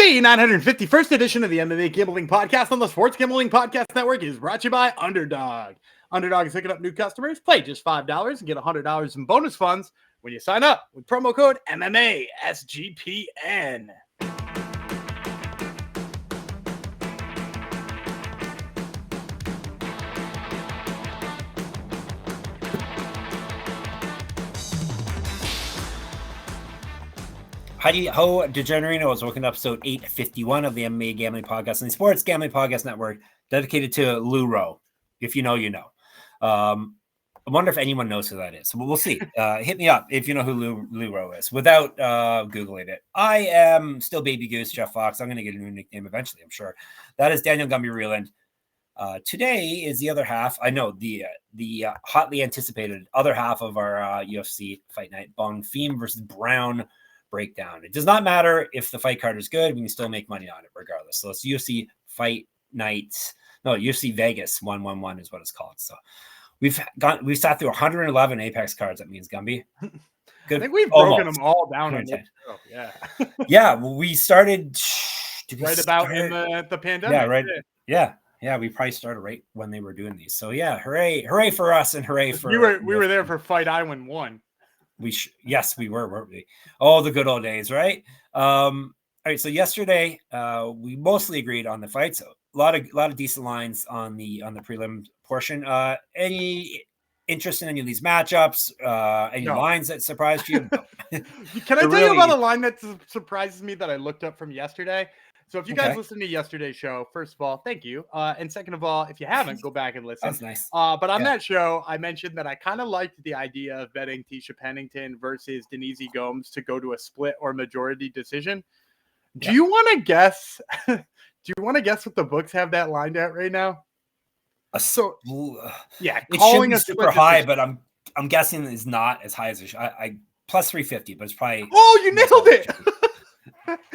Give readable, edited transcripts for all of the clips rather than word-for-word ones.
The 951st edition of the MMA Gambling Podcast on the Sports Gambling Podcast Network is brought to you by Underdog. Underdog is picking up new customers. Play just $5 and get $100 in bonus funds when you sign up with promo code MMA SGPN. Howdy ho, DeGenerinos. Welcome to episode 851 of the MMA Gambling Podcast and the Sports Gambling Podcast Network, dedicated to Leroy. If you know, you know. I wonder if anyone knows who that is. So we'll see. Hit me up if you know who Leroy is without Googling it. I am still Baby Goose, Jeff Fox. I'm going to get a new nickname eventually, I'm sure. That is Daniel Gumby Reeland. Today is the other half. I know the hotly anticipated other half of our UFC fight night, Bonfim versus Brown breakdown. It does not matter if the fight card is good. We can still make money on it regardless. So it's UFC fight night. No, UFC Vegas 111 is what it's called. So we sat through 111 Apex cards. That means Gumby. Good. I think we've broken them all down. Yeah. Yeah. Well, we started right about in the pandemic. Yeah. Right. Yeah. We probably started right when they were doing these. So yeah, hooray for us and hooray for we were there for Fight Island 1. Yes, we were, weren't we? Oh, the good old days, right? All right. So yesterday, we mostly agreed on the fights. So a lot of decent lines on the prelim portion. Any interest in any of these matchups? Any lines that surprised you? Can I tell you about a line that surprises me that I looked up from yesterday? So if you guys listened to yesterday's show, first of all, thank you. And second of all, if you haven't, go back and listen. That's nice. But on that show, I mentioned that I kind of liked the idea of betting Tisha Pennington versus Denise Gomes to go to a split or majority decision. Do you want to guess? Do you want to guess what the books have that lined at right now? It calling should be super high, but I'm guessing it's not as high as it should. I plus 350, but it's probably. Oh, you nailed it.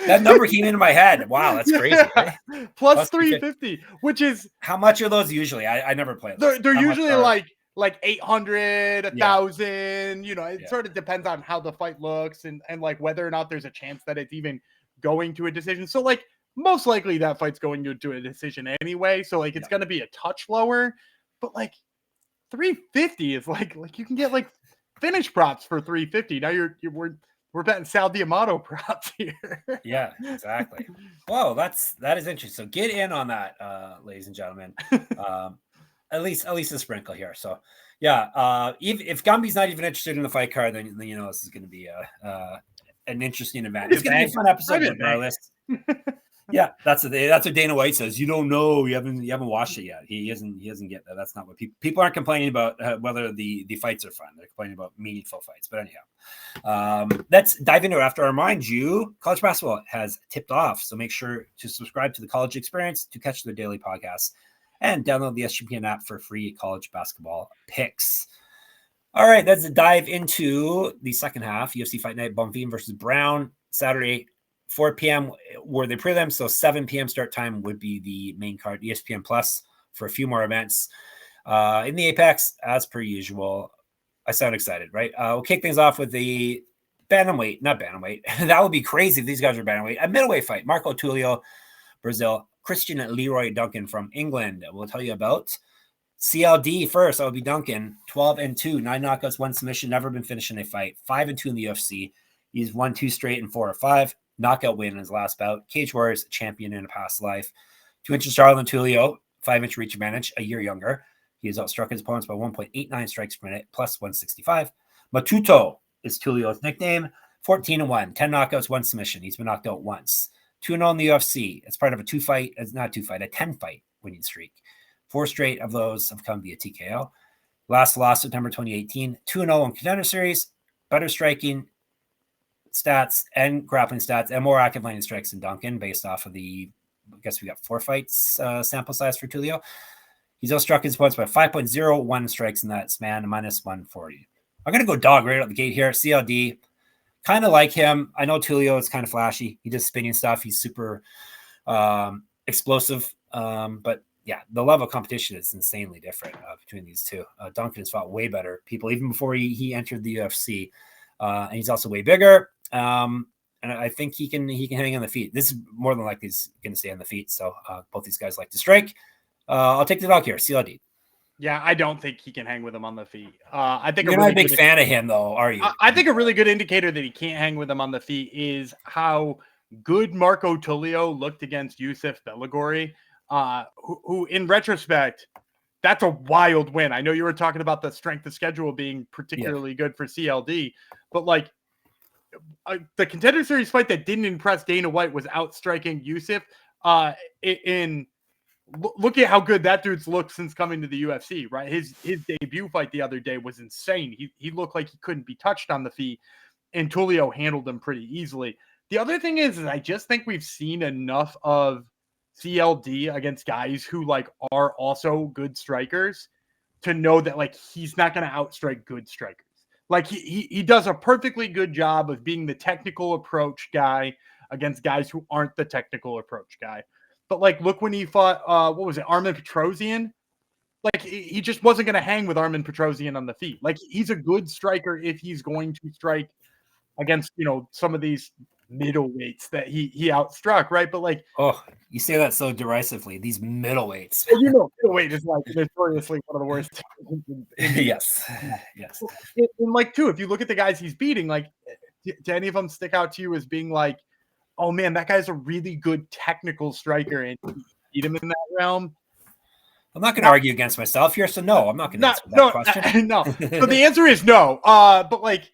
That number came into my head. Wow, that's crazy. Right? Plus 350, which is how much are those usually? I never play those. They're usually like 800, 1,000. You know, it sort of depends on how the fight looks and like whether or not there's a chance that it's even going to a decision. So like most likely that fight's going to a decision anyway. So like it's going to be a touch lower, but like 350 is like you can get like finish props for 350. Now we're betting Sal D'Amato props here. Yeah, exactly. Whoa, that is interesting. So get in on that, ladies and gentlemen. At least a sprinkle here. So yeah, if Gumby's not even interested in the fight card, then you know this is going to be an interesting event. It's going to be a fun episode regardless. Yeah, that's what Dana White says. You don't know. You haven't watched it yet. He doesn't get that. That's not what people aren't complaining about whether the fights are fun. They're complaining about meaningful fights. But anyhow, let's dive into it. After I remind you, college basketball has tipped off. So make sure to subscribe to the College Experience to catch their daily podcasts and download the SGPN app for free college basketball picks. All right, let's dive into the second half. UFC Fight Night, Bonfim versus Brown, Saturday. 4 p.m. were the prelims, so 7 p.m. start time would be the main card, ESPN Plus, for a few more events. In the Apex, as per usual, I sound excited, right? We'll kick things off with the bantamweight, not bantamweight. That would be crazy if these guys are bantamweight. A middleweight fight, Marco Tulio, Brazil, Christian Leroy Duncan from England. We'll tell you about CLD first. That would be Duncan, 12-2, 9 knockouts, 1 submission, never been finished in a fight, 5-2 in the UFC. He's won 2 straight and 4 or 5. Knockout win in his last bout. Cage Warriors champion in a past life. 2 inches taller than Tulio, 5-inch reach advantage, a year younger. He has outstruck his opponents by 1.89 strikes per minute, plus 165. Matuto is Tulio's nickname. 14-1, 10 knockouts, 1 submission. He's been knocked out once. 2-0 in the UFC. It's part of a 10-fight winning streak. 4 straight of those have come via TKO. Last loss September 2018. 2-0 in Contender Series. Better striking stats and grappling stats and more active landing strikes than Duncan based off of I guess we got 4 fights sample size for Tulio. He's outstruck his opponents by 5.01 strikes in that span, minus 140. I'm going to go dog right out the gate here. CLD, kind of like him. I know Tulio is kind of flashy. He does spinning stuff. He's super explosive. But yeah, the level of competition is insanely different between these two. Duncan has fought way better people even before he entered the UFC. And he's also way bigger. and I think he can hang on the feet. This is more than likely he's going to stay on the feet. So both these guys like to strike. I'll take the dog here. CLD. Yeah, I don't think he can hang with him on the feet. I think you're not a big fan of him, though, are you? I think a really good indicator that he can't hang with him on the feet is how good Marco Tulio looked against Yusuf Belagori, who in retrospect, that's a wild win. I know you were talking about the strength of schedule being particularly good for CLD, but like the Contender Series fight that didn't impress Dana White was outstriking Yusuf look at how good that dude's looked since coming to the UFC, right? His debut fight the other day was insane. He looked like he couldn't be touched on the feet, and Tulio handled him pretty easily. The other thing is I just think we've seen enough of CLD against guys who like are also good strikers to know that like he's not going to outstrike good strikers. Like he does a perfectly good job of being the technical approach guy against guys who aren't the technical approach guy. But like, look when he fought, what was it, Armin Petrosian? Like, he just wasn't going to hang with Armin Petrosian on the feet. Like, he's a good striker if he's going to strike against, some of these middleweights that he outstruck, right? But like, oh, you say that so derisively. These middleweights. Middleweight is like notoriously one of the worst. Yes. And like, too, if you look at the guys he's beating, like, do any of them stick out to you as being like, oh man, that guy's a really good technical striker, and you beat him in that realm? I'm not going to argue against myself here, so no, I'm not going to answer that question. No. So the answer is no. But like,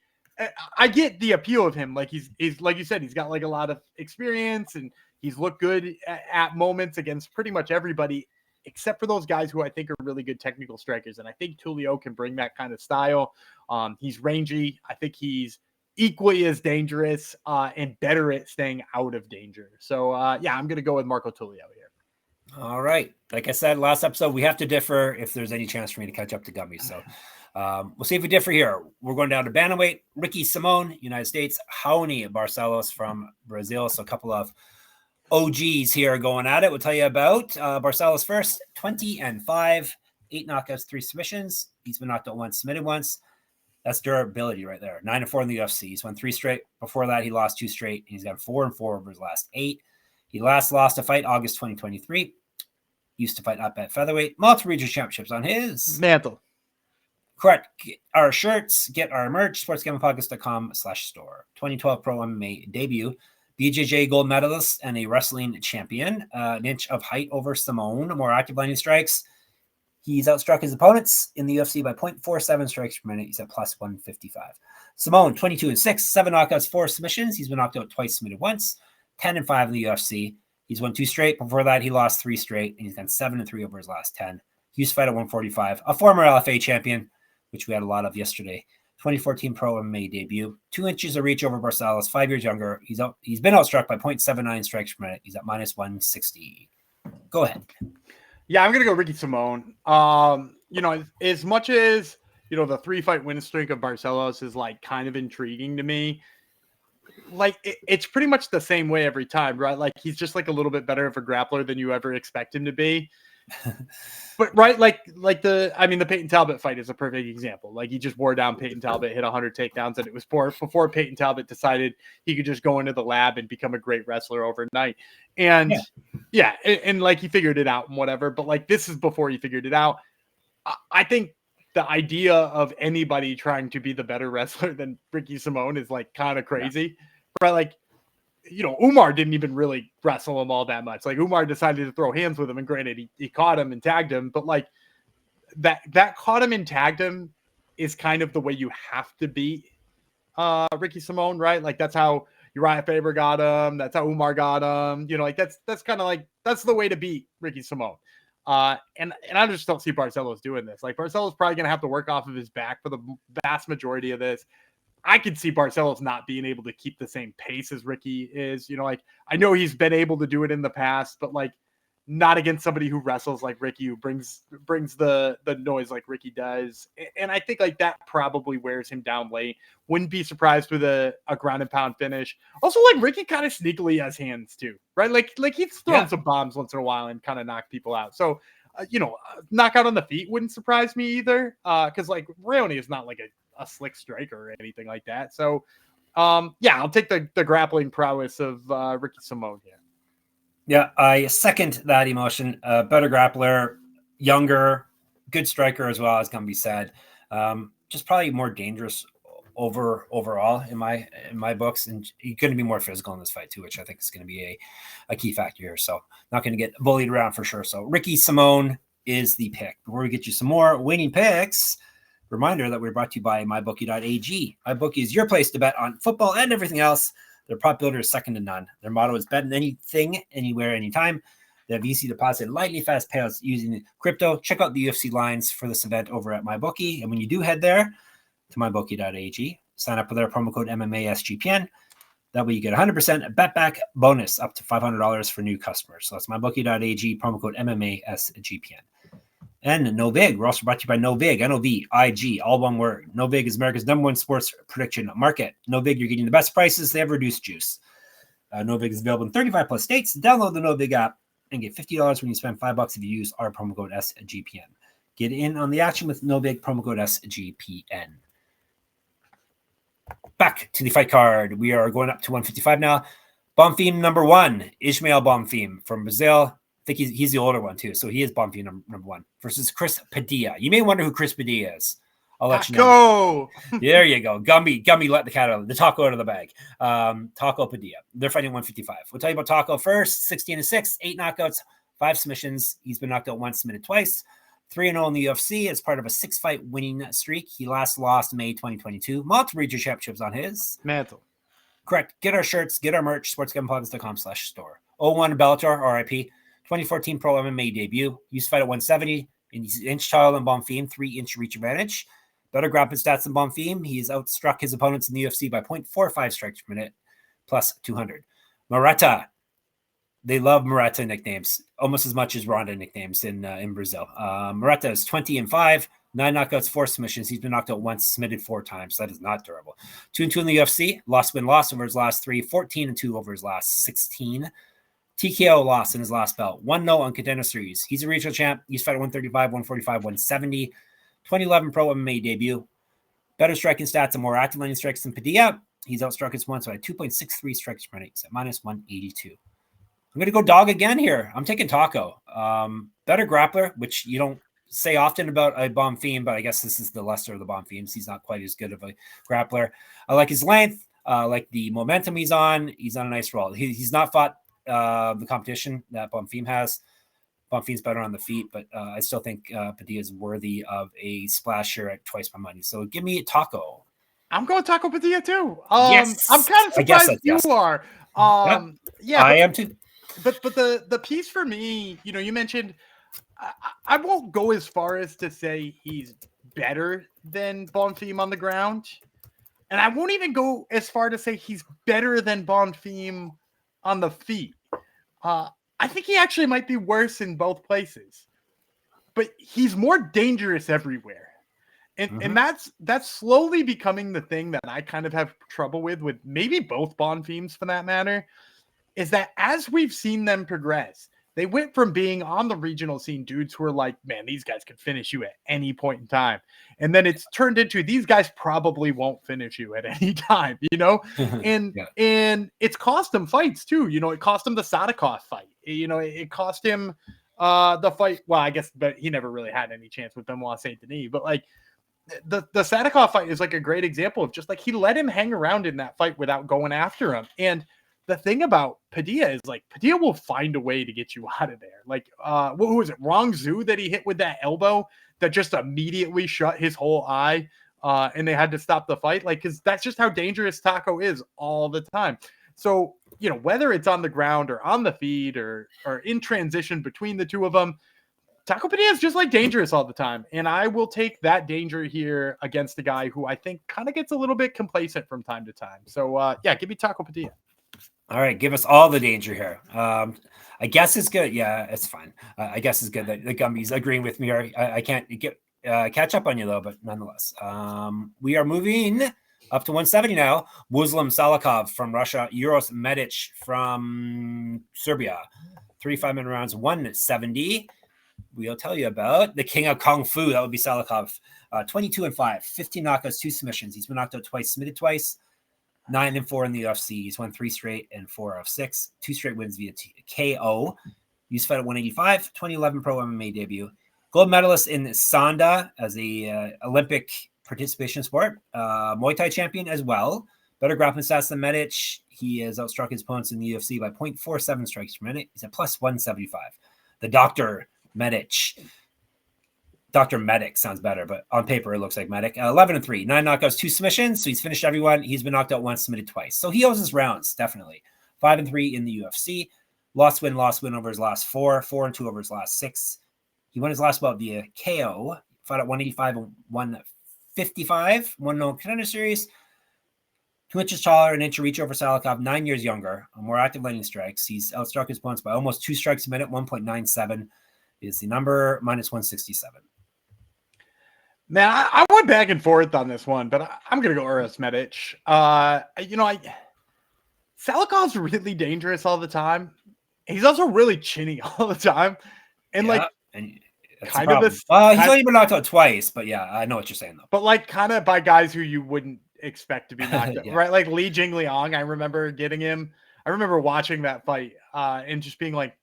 I get the appeal of him. Like he's like you said, he's got like a lot of experience, and he's looked good at moments against pretty much everybody, except for those guys who I think are really good technical strikers. And I think Tulio can bring that kind of style. He's rangy. I think he's equally as dangerous and better at staying out of danger. So, yeah, I'm going to go with Marco Tulio here. All right. Like I said, last episode, we have to differ if there's any chance for me to catch up to Gumby. So we'll see if we differ here. We're going down to bantamweight. Ricky Simón, United States. Raoni Barcelos from Brazil. So a couple of OGs here going at it. We'll tell you about Barcelos first. 20-5, 8 knockouts, 3 submissions. He's been knocked out once, submitted once. That's durability right there. 9-4 in the UFC. He's won 3 straight. Before that, he lost 2 straight. He's got 4-4 over his last 8. He last lost a fight August 2023. Used to fight up at featherweight. Multiple regional championships on his mantle. Correct. Get our shirts, get our merch, sportsgamblingpodcast.com/store. 2012 Pro MMA debut. BJJ gold medalist and a wrestling champion. An inch of height over Simón. More active landing strikes. He's outstruck his opponents in the UFC by 0.47 strikes per minute. He's at plus 155. Simón, 22-6, 7 knockouts, 4 submissions. He's been knocked out twice, submitted once. 10-5 in the UFC. He's won 2 straight. Before that, he lost 3 straight, and he's gone 7-3 over his last 10. He used to fight at 145. A former LFA champion, which we had a lot of yesterday. 2014 Pro MMA debut. 2 inches of reach over Barcelos, 5 years younger. He's been outstruck by 0.79 strikes per minute. He's at minus 160. Go ahead. Yeah, I'm going to go Ricky Simón. As much as, the 3-fight win streak of Barcelos is like kind of intriguing to me, like it's pretty much the same way every time, right? Like he's just like a little bit better of a grappler than you ever expect him to be. But right, the Peyton Talbot fight is a perfect example. Like he just wore down Peyton Talbot, hit 100 takedowns, and it was before Peyton Talbot decided he could just go into the lab and become a great wrestler overnight. And and like he figured it out and whatever. But like this is before he figured it out. I think the idea of anybody trying to be the better wrestler than Ricky Simón is like kind of crazy, right? Like, Umar didn't even really wrestle him all that much. Like Umar decided to throw hands with him, and granted, he caught him and tagged him, but like that caught him and tagged him is kind of the way you have to beat Ricky Simón, right? Like that's how Uriah Faber got him. That's how Umar got him. That's kind of like that's the way to beat Ricky Simón. And I just don't see Barcelos doing this. Like Barcelos probably going to have to work off of his back for the vast majority of this. I could see Barcelos not being able to keep the same pace as Ricky is. I know he's been able to do it in the past, but like not against somebody who wrestles like Ricky, who brings the noise like Ricky does. And I think like that probably wears him down late. Wouldn't be surprised with a ground and pound finish. Also, like Ricky kind of sneakily has hands too, right? Like he's thrown some bombs once in a while and kind of knock people out. So, knockout on the feet wouldn't surprise me either. Cause like Raoni is not like a slick striker or anything like that. So Yeah, I'll take the grappling prowess of Ricky Simón here. Yeah, I second that emotion. Better grappler, younger, good striker as well, as can be said. Just probably more dangerous overall in my books, and he's going to be more physical in this fight too, which I think is going to be a key factor here. So not going to get bullied around for sure. So Ricky Simón is the pick. Before we get you some more winning picks, reminder that we're brought to you by mybookie.ag. MyBookie is your place to bet on football and everything else. Their prop builder is second to none. Their motto is bet on anything, anywhere, anytime. They have easy deposit, lightly fast payouts using crypto. Check out the UFC lines for this event over at MyBookie. And when you do head there to mybookie.ag, sign up with our promo code MMASGPN. That way you get 100% bet back bonus up to $500 for new customers. So that's mybookie.ag, promo code MMASGPN. And Novig. We're also brought to you by Novig, Novig, all one word. Novig is America's #1 sports prediction market. Novig, you're getting the best prices. They have reduced juice. Novig is available in 35 plus states. Download the Novig app and get $50 when you spend $5 if you use our promo code SGPN. Get in on the action with Novig, promo code SGPN. Back to the fight card. We are going up to 155 now. Bonfim #1, Ismael Bonfim from Brazil. I think he's the older one too, so he is Bonfim number 1 versus Chris Padilla. You may wonder who Chris Padilla is. I'll let you know. There you go. Gumby let the cat out, the taco out of the bag. Taco Padilla. They're fighting 155. We'll tell you about Taco first. 16-6, 8 knockouts, 5 submissions. He's been knocked out once, submitted twice. 3-0 in the UFC as part of a 6-fight winning streak. He last lost May 2022. Multiple regional championships on his mantle. Correct. Get our shirts, get our merch, sportsgamblingpodcast.com/store. 01 Bellator, RIP. 2014 Pro MMA debut. Used to fight at 170. And he's an inch taller than Bonfim, 3-inch reach advantage. Better grappling stats than Bonfim. He's outstruck his opponents in the UFC by 0.45 strikes per minute, plus 200. Murata. They love Murata nicknames almost as much as Ronda nicknames in Brazil. Murata is 20-5, 9 knockouts, 4 submissions. He's been knocked out once, submitted 4 times. So that is not durable. 2-2 in the UFC. Loss over his last 3. 14-2 over his last 16. TKO loss in his last bout. 1-0 on Contender Series. He's a regional champ. He's fought at 135, 145, 170. 2011 Pro MMA debut. Better striking stats and more active landing strikes than Padilla. He's outstruck his one, so at 2.63 strikes per minute. He's at minus 182. I'm going to go dog again here. I'm taking Taco. Better grappler, which you don't say often about a Bonfim, but I guess this is the lesser of the Bonfims. He's not quite as good of a grappler. I like his length. I like the momentum he's on. He's on a nice roll. He's not fought the competition that Bonfim has. Bonfim's better on the feet, but I still think Padilla is worthy of a splash here at twice my money. So give me Taco. I'm going Taco Padilla too. Yes. I'm kind of surprised you are. Yeah, I am too. But the piece for me, you mentioned, I won't go as far as to say he's better than Bonfim on the ground, and I won't even go as far to say he's better than Bonfim on the feet. I think he actually might be worse in both places, but he's more dangerous everywhere. And that's slowly becoming the thing that I kind of have trouble with maybe both Bonfims for that matter, is that as we've seen them progress, they went from being on the regional scene dudes who are like, man, these guys could finish you at any point in time. And then it's turned into these guys probably won't finish you at any time, and it's cost him fights too. It cost him the Salikhov fight. It cost him the fight. Well, I guess, but he never really had any chance with Benoit Saint Denis. But like the Salikhov fight is like a great example of just like he let him hang around in that fight without going after him. And the thing about Padilla is like Padilla will find a way to get you out of there. Like what was it? Rong Zhu that he hit with that elbow that just immediately shut his whole eye. And they had to stop the fight. Like, cause that's just how dangerous Taco is all the time. So, whether it's on the ground or on the feet or in transition between the two of them, Taco Padilla is just like dangerous all the time. And I will take that danger here against a guy who I think kind of gets a little bit complacent from time to time. So give me Taco Padilla. All right, give us all the danger here. I guess it's good. Yeah, it's fine. I guess it's good that the Gumby's agreeing with me. Or I can't get catch up on you though, but nonetheless, we are moving up to 170 now. Muslim Salikhov from Russia. Uroš Medić from Serbia. 3 5-minute rounds, 170. We'll tell you about the king of Kung Fu. That would be Salikhov. 22-5, 15 knockouts, 2 submissions. He's been knocked out twice, submitted twice. 9-4 in the UFC. He's won 3 straight and 4 of 6. 2 straight wins via KO. Used to fight at 185, 2011 pro MMA debut. Gold medalist in Sanda as a Olympic participation sport. Muay Thai champion as well. Better grappling stats than Medić. He has outstruck his opponents in the UFC by 0.47 strikes per minute. He's at plus 175. The Dr. Medić. Dr. Medic sounds better, but on paper it looks like Medic. 11-3, 9 knockouts, 2 submissions. So he's finished everyone. He's been knocked out once, submitted twice. So he owes his rounds, definitely. 5-3 in the UFC. Lost win over his last 4. 4-2 over his last 6. He won his last bout via KO. Fought at 185 and 155. Won no contender series. 2 inches taller, an inch of reach over Salikhov, 9 years younger, a more active landing strikes. He's outstruck his opponents by almost 2 strikes a minute. 1.97 is the number, minus 167. Man, I went back and forth on this one, but I'm going to go Uroš Medić. Salikhov's really dangerous all the time. He's also really chinny all the time. And kind of this. He's only been knocked out twice, but yeah, I know what you're saying though. But kind of by guys who you wouldn't expect to be knocked out, right? Like Li Jingliang, I remember getting him. I remember watching that fight and just being like,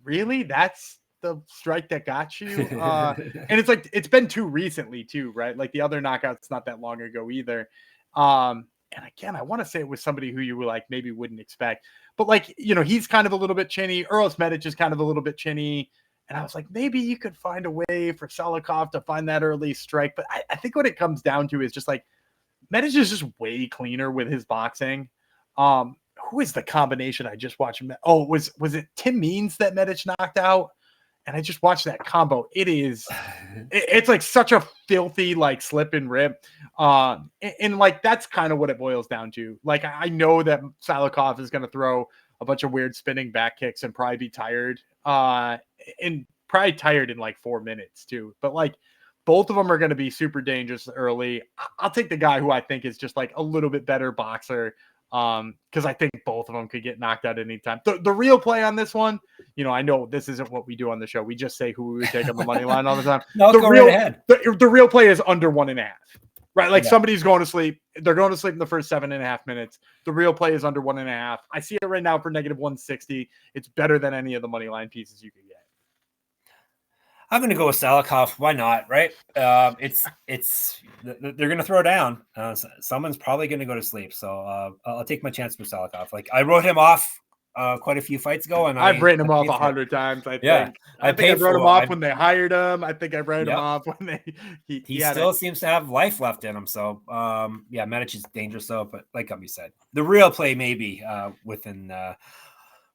really? That's the strike that got you? And it's like, it's been too recently too, right? Like the other knockouts not that long ago either. And again, I want to say it was somebody who you were like, maybe wouldn't expect, but he's kind of a little bit chinny. Uroš Medić is kind of a little bit chinny. And I was like, maybe you could find a way for Salikhov to find that early strike. But I think what it comes down to is just like, Medić is just way cleaner with his boxing. Who is the combination I just watched? Oh, was it Tim Means that Medić knocked out? And I just watched that combo. It's like such a filthy like slip and rip. And like that's kind of what it boils down to. Like I know that Salikhov is going to throw a bunch of weird spinning back kicks and probably be tired. And probably tired in like 4 minutes too. But like both of them are going to be super dangerous early. I'll take the guy who I think is just like a little bit better boxer. Because I think both of them could get knocked out anytime. The real play on this one, I know this isn't what we do on the show. We just say who we would take on the money line all the time. No, go right ahead. The real play is under 1.5. Right? Like somebody's going to sleep. They're going to sleep in the first 7.5 minutes. The real play is under 1.5. I see it right now for negative 160. It's better than any of the money line pieces you could get. I'm going to go with Salikhov. Why not? Right? They're going to throw down. Someone's probably going to go to sleep. So I'll take my chance with Salikhov. Like I wrote him off quite a few fights ago, and I've written him off 100 times. I think I wrote him off when they hired him. I think I wrote him off when he still seems to have life left in him. So Medić is dangerous though. But like Gumby said, the real play maybe within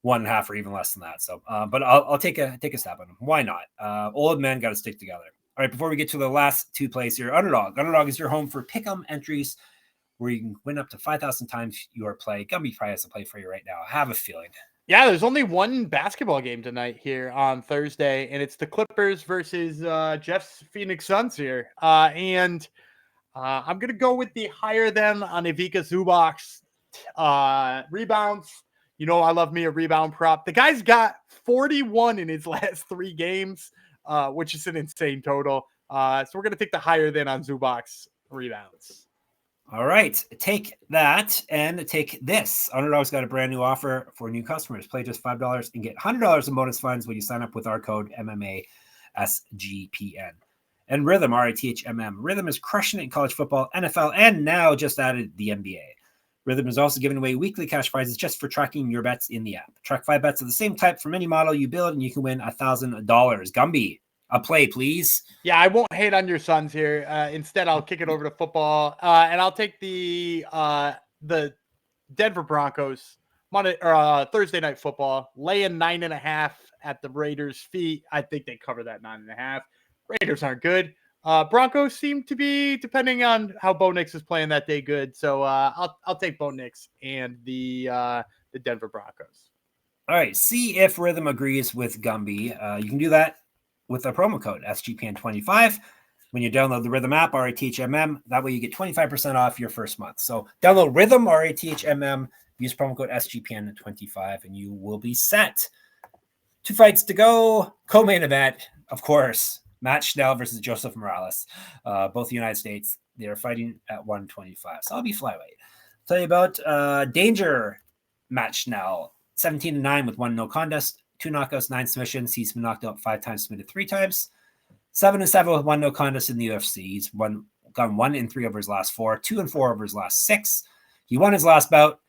1.5 or even less than that. So, but I'll take a stab on him. Why not? Old men got to stick together. All right. Before we get to the last 2 plays here, Underdog. Underdog is your home for pick'em entries where you can win up to 5,000 times your play. Gumby probably has a play for you right now. I have a feeling. Yeah, there's only one basketball game tonight here on Thursday, and it's the Clippers versus Jeff's Phoenix Suns here. And I'm going to go with the higher than on Ivica Zubac's rebounds. I love me a rebound prop. The guy's got 41 in his last 3 games, which is an insane total. So we're going to take the higher than on Zubac's rebounds. All right. Take that and take this. Underdog's got a brand new offer for new customers. Play just $5 and get $100 in bonus funds when you sign up with our code MMA SGPN. And Rhythm, RITHMM. Rhythm is crushing it in college football, NFL, and now just added the NBA. Rhythm is also giving away weekly cash prizes just for tracking your bets in the app. Track 5 bets of the same type from any model you build, and you can win $1,000. Gumby, a play, please. Yeah, I won't hate on your Suns here. Instead, I'll kick it over to football, and I'll take the Denver Broncos Thursday night football, laying 9.5 at the Raiders' feet. I think they cover that 9.5. Raiders aren't good. Broncos seem to be, depending on how Bo Nix is playing that day, good. So I'll take Bo Nix and the Denver Broncos. All right. See if Rhythm agrees with Gumby. You can do that with a promo code SGPN25 when you download the Rhythm app, RITHMM. That way you get 25% off your first month. So download Rhythm, RITHMM, use promo code SGPN25, and you will be set. 2 fights to go. Co-main event, of course. Matt Schnell versus Joseph Morales, both the United States. They are fighting at 125. So I'll be flyweight. Tell you about Danger Matt Schnell, 17-9 with 1 no contest, 2 knockouts, 9 submissions. He's been knocked out 5 times, submitted 3 times. 7-7 with 1 no contest in the UFC. He's gone 1-3 over his last 4, 2-4 over his last 6. He won his last bout.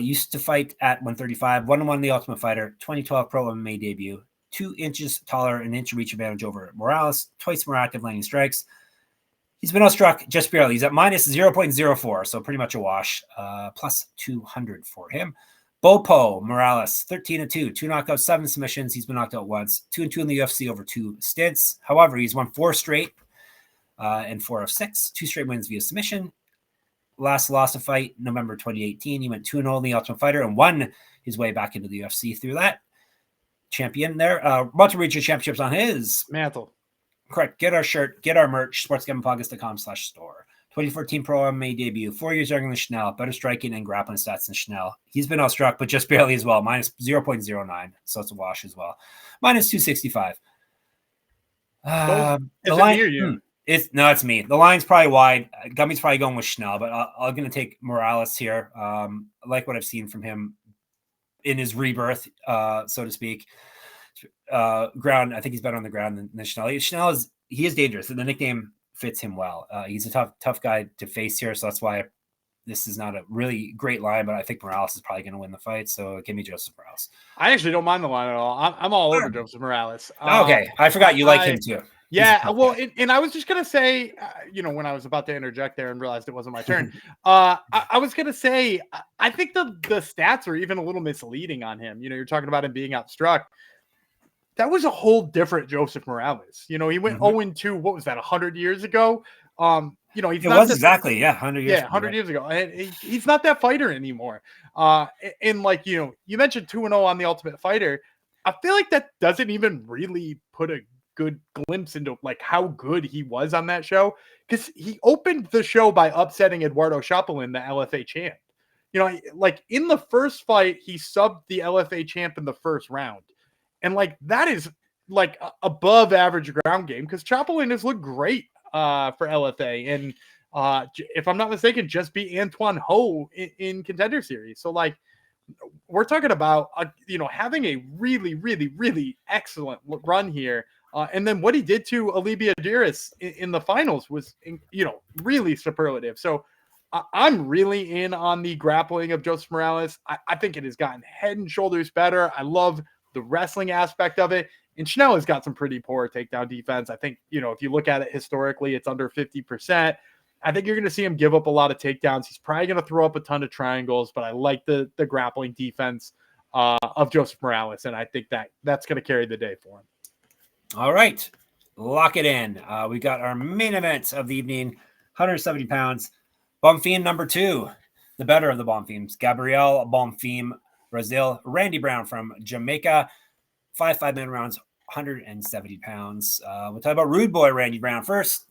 Used to fight at 135, 1-1 in the Ultimate Fighter, 2012 Pro MMA debut, 2 inches taller, an inch reach advantage over Morales, twice more active landing strikes. He's been outstruck just barely. He's at minus 0.04, so pretty much a wash. Plus 200 for him. Bopo Morales, 13-2, 2 knockouts, 7 submissions. He's been knocked out once, 2-2 in the UFC over 2 stints. However, he's won 4 straight and 4 of 6, 2 straight wins via submission. Last lost a fight November 2018. He went 2-0 in the Ultimate Fighter and won his way back into the UFC through that. Champion there. About to reach your championships on his mantle. Correct. Get our shirt, get our merch, sportsgamblingpodcast.com/store. 2014 Pro MMA debut, 4 years younger than Schnell, better striking and grappling stats than Schnell. He's been outstruck, but just barely as well, minus 0.09, so it's a wash as well. Minus 265. The line near you. It's me. The line's probably wide. Gummy's probably going with Schnell, but I'm going to take Morales here. I like what I've seen from him in his rebirth, so to speak. Ground, I think he's better on the ground than Schnell. Schnell is dangerous. The nickname fits him well. He's a tough guy to face here, so that's why this is not a really great line, but I think Morales is probably going to win the fight. So give me Joseph Morales. I actually don't mind the line at all. I'm all over Joseph Morales. Okay, I forgot you like him too. Yeah, well, and I was just going to say, when I was about to interject there and realized it wasn't my turn, I was going to say, I think the stats are even a little misleading on him. You're talking about him being outstruck. That was a whole different Joseph Morales. He went 0-2. What was that, 100 years ago? He's it was exactly 100 years. Yeah, 100 years ago. And he's not that fighter anymore. And like you mentioned 2-0 on the Ultimate Fighter. I feel like that doesn't even really put a good glimpse into like how good he was on that show, because he opened the show by upsetting Eduardo Chapelin, the LFA champ. Like in the first fight, he subbed the LFA champ in the first round. And like that is like above average ground game, because Chapelin has looked great for LFA. And if I'm not mistaken, just beat Antoine Ho in Contender Series. So like we're talking about, having a really, really, really excellent run here. And then what he did to Alibia Diris in the finals was, really superlative. So I'm really in on the grappling of Joseph Morales. I think it has gotten head and shoulders better. I love the wrestling aspect of it. And Schnell has got some pretty poor takedown defense. I think, if you look at it historically, it's under 50%. I think you're going to see him give up a lot of takedowns. He's probably going to throw up a ton of triangles, but I like the grappling defense of Joseph Morales. And I think that's going to carry the day for him. All right, lock it in. We got our main event of the evening, 170 pounds. Bonfim number 2, the better of the Bonfims. Gabriel Bonfim, Brazil. Randy Brown from Jamaica, 5-minute rounds, 170 pounds. We'll talk about Rude Boy Randy Brown first.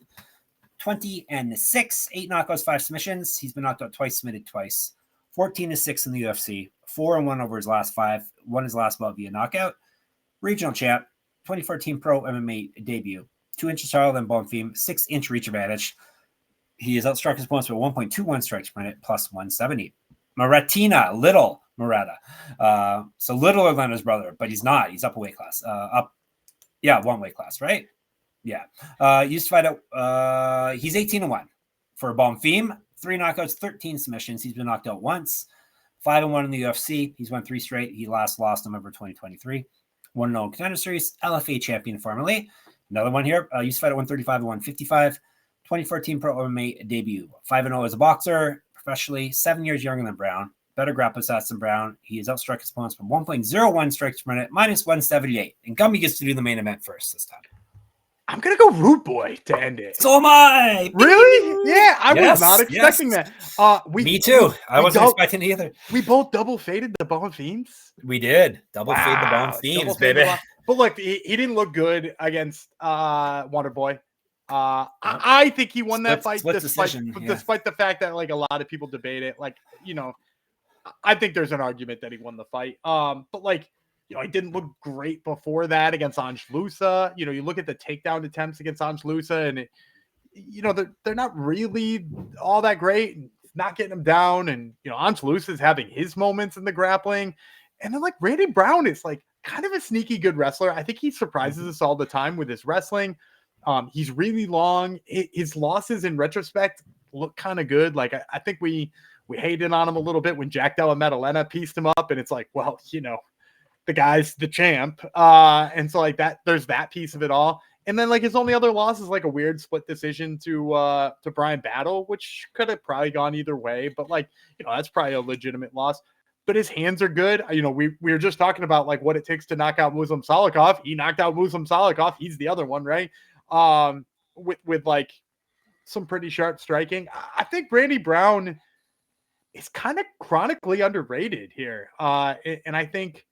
20-6, 8 knockouts, 5 submissions. He's been knocked out twice, submitted twice. 14-6 in the UFC, 4-1 over his last 5. Won his last bout via knockout. Regional champ. 2014 Pro MMA debut. 2 inches taller than Bonfim, 6-inch reach advantage. He has outstruck his opponents with 1.21 strikes per minute, plus 170. Maratina, little Murata. So littler than his brother, but he's not. He's up a weight class. One weight class, right? Yeah. Used to fight out. He's 18-1 for Bonfim. 3 knockouts, 13 submissions. He's been knocked out once. 5-1 in the UFC. He's won 3 straight. He last lost November 2023. 1-0 Contender Series, LFA champion formerly. Another one here. Used to fight at 135 and 155. 2014 Pro MMA debut. 5-0 as a boxer, professionally. 7 years younger than Brown. Better grappling stats than Brown. He has outstruck his opponents from 1.01 strikes per minute, minus 178. And Gumby gets to do the main event first this time. I'm going to go Root Boy to end it. So am I. Really? Yeah, I was not expecting that. Me too. I wasn't expecting either. We both double faded the Bonfims. We did. Double fade the Bonfims, baby. But look, he didn't look good against Wonder Boy. I think he won that fight despite the fact that like a lot of people debate it. Like, I think there's an argument that he won the fight. But like, he didn't look great before that against Ange Lusa. You look at the takedown attempts against Ange Lusa, and they're not really all that great. not getting him down. And, Angelos is having his moments in the grappling. And then like Randy Brown is like kind of a sneaky good wrestler. I think he surprises us all the time with his wrestling. He's really long. His losses in retrospect look kind of good. Like I think we hated on him a little bit when Jack Della Maddalena pieced him up, and it's like, well, the guy's the champ. And so like that, there's that piece of it all. And then like his only other loss is like a weird split decision to Brian Battle, which could have probably gone either way, but like, that's probably a legitimate loss. But his hands are good. We were just talking about like what it takes to knock out Muslim Salikhov. He knocked out Muslim Salikhov. He's the other one, right? With like some pretty sharp striking. I think Randy Brown is kind of chronically underrated here. And I think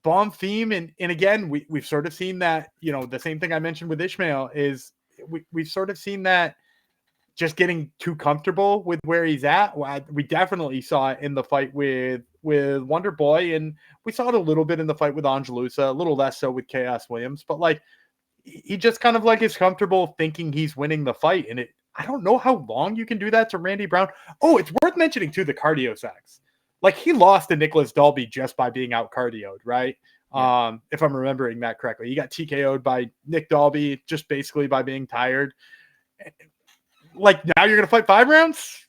Bonfim, and again, we've sort of seen that, the same thing I mentioned with Ismael is we've sort of seen that just getting too comfortable with where he's at. We definitely saw it in the fight with Wonder Boy, and we saw it a little bit in the fight with Angelos, a little less so with Chaos Williams, but like he just kind of like is comfortable thinking he's winning the fight. And I don't know how long you can do that to Randy Brown. Oh, it's worth mentioning too, the cardio sex. Like he lost to Nicholas Dalby just by being out cardioed, right? Yeah. If I'm remembering that correctly, he got TKO'd by Nick Dalby just basically by being tired. Like now you're going to fight 5 rounds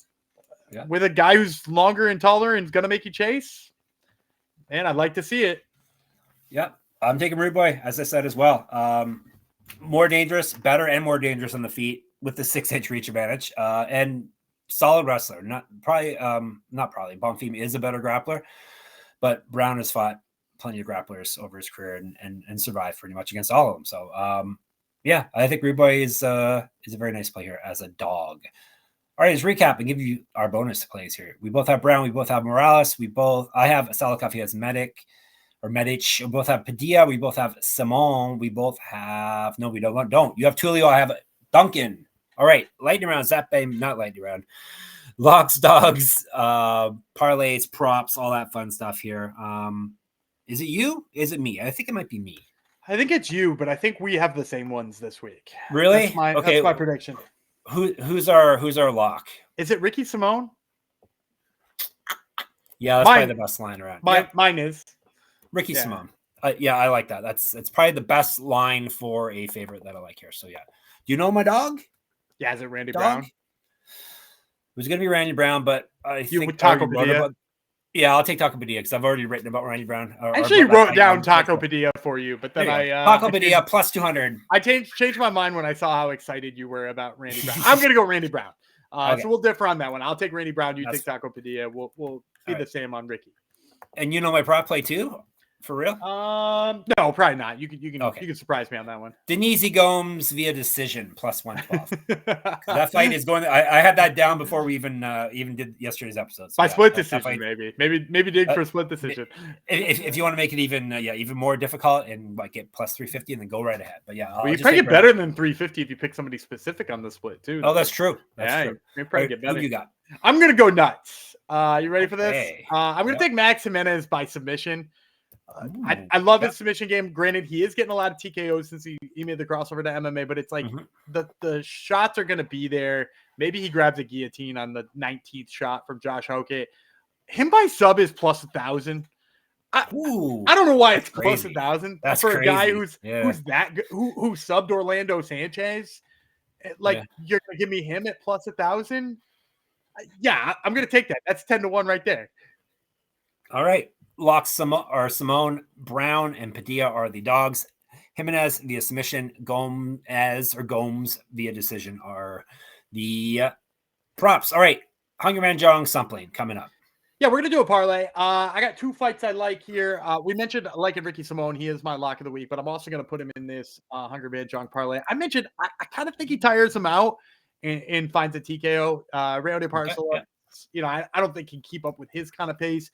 with a guy who's longer and taller and is going to make you chase. Man, I'd like to see it. Yeah. I'm taking Rude Boy, as I said, as well. More dangerous, better and more dangerous on the feet with the 6-inch reach advantage, and solid wrestler. Bonfim is a better grappler, but Brown has fought plenty of grapplers over his career and survived pretty much against all of them. So, I think Rude Boy is a very nice play here as a dog. All right, let's recap and give you our bonus plays here. We both have Brown. We both have Morales. I have Salikhov. He has Medić. We both have Padilla. We both have Simón. We both have no, we don't. You have Tulio. I have Duncan. All right, lightning round, not lightning round. Locks, dogs, parlays, props, all that fun stuff here. Is it you? Is it me? I think it might be me. I think it's you, but I think we have the same ones this week. Really? That's my prediction. Who's our lock? Is it Ricky Simón? Yeah, that's probably the best line around. Mine is Ricky Simón. I like that. It's probably the best line for a favorite that I like here. So yeah. Do you know my dog? Yeah, is it Randy Brown? It was going to be Randy Brown, but I think would Taco Padilla. Yeah, I'll take Taco Padilla because I've already written about Randy Brown. I actually wrote down Taco Padilla for you, but then Taco Padilla plus 200. I changed my mind when I saw how excited you were about Randy Brown. I'm going to go Randy Brown. Okay. So we'll differ on that one. I'll take Randy Brown. You take Taco Padilla. We'll be the same on Ricky. And you know my prop play too? For real? No, probably not. You can surprise me on that one. Denise Gomes via decision plus 112. That fight is going. I had that down before we even did yesterday's episode. So by split decision, maybe dig for a split decision. If you want to make it even more difficult and like get plus 350 and then go right ahead. But yeah, you probably get better than 350 if you pick somebody specific on the split too. Oh, that's true. You probably get better. Who you got? I'm gonna go nuts. You ready for this? I'm gonna take Max Jimenez by submission. I love his submission game. Granted, he is getting a lot of TKOs since he made the crossover to MMA, but it's like the shots are going to be there. Maybe he grabs a guillotine on the 19th shot from Josh Hoke. Him by sub is plus 1,000. I don't know why it's plus 1,000. That's for crazy. A guy who's that good, who subbed Orlando Sanchez. You're gonna give me him at plus 1,000. Yeah, I'm gonna take that. That's 10-1 right there. All right. Locks Simón, Brown, and Padilla are the dogs. Jimenez via submission, Gomes via decision are the props. All right, Hungry Man Jong Sumpling coming up. Yeah, we're gonna do a parlay. I got 2 fights I like here. We mentioned liking Ricky Simón. He is my lock of the week, but I'm also gonna put him in this Hungry Man Jong parlay. I mentioned I kind of think he tires him out and finds a TKO. Raoni Barcelos, I don't think he can keep up with his kind of pace.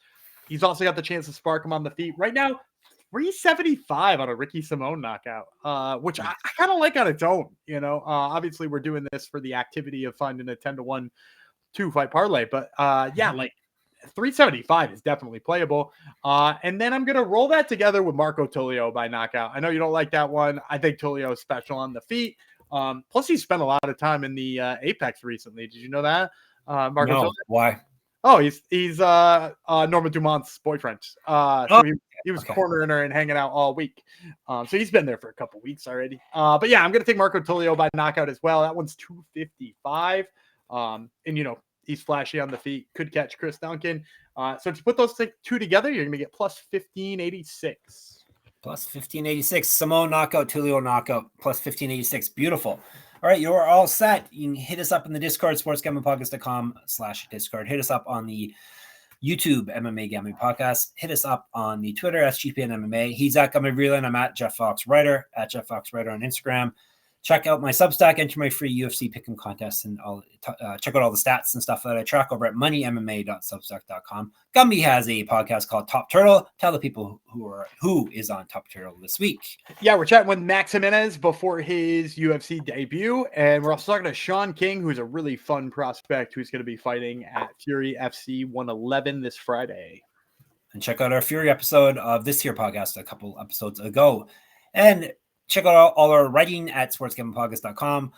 He's also got the chance to spark him on the feet. Right now, 375 on a Ricky Simón knockout, which I kind of like on its own. Obviously we're doing this for the activity of finding a 10-1 2-fight parlay, but like 375 is definitely playable. And then I'm going to roll that together with Marco Tulio by knockout. I know you don't like that one. I think Tulio is special on the feet. Plus he spent a lot of time in the Apex recently. Did you know that? Marco No, Tulio. why? Oh, he's Norma Dumont's boyfriend. So he was cornering her and hanging out all week. So he's been there for a couple weeks already. But yeah, I'm gonna take Marco Tulio by knockout as well. That one's 255. And he's flashy on the feet, could catch Chris Duncan. So to put those two together, you're gonna get plus 1586. Plus 1586. Simón knockout, Tulio knockout, plus 1586. Beautiful. All right, you're all set. You can hit us up in the Discord, sportsgamblingpodcast.com/Discord. Hit us up on the YouTube MMA Gambling Podcast. Hit us up on the Twitter, SGPN MMA. He's at Gamble Responsibly. I'm at Jeff Fox Writer, at Jeff Fox Writer on Instagram. Check out my Substack, enter my free UFC pick'em contest, and I'll check out all the stats and stuff that I track over at moneymma.substack.com. Gumby has a podcast called Top Turtle. Tell the people who is on Top Turtle this week. Yeah, we're chatting with Max Jimenez before his UFC debut, and we're also talking to Sean King, who's a really fun prospect who's going to be fighting at Fury FC 111 this Friday. And check out our Fury episode of this here podcast a couple episodes ago. And check out all our writing at sportsgamblingpodcast.com.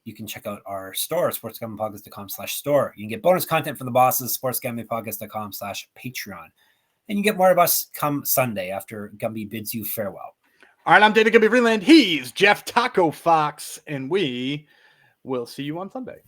You can check out our store, sportsgamblingpodcast.com/store. You can get bonus content from the bosses, sportsgamblingpodcast.com/Patreon. And you get more of us come Sunday after Gumby bids you farewell. All right, I'm Dana Gumby Freeland. He's Jeff Taco Fox, and we will see you on Sunday.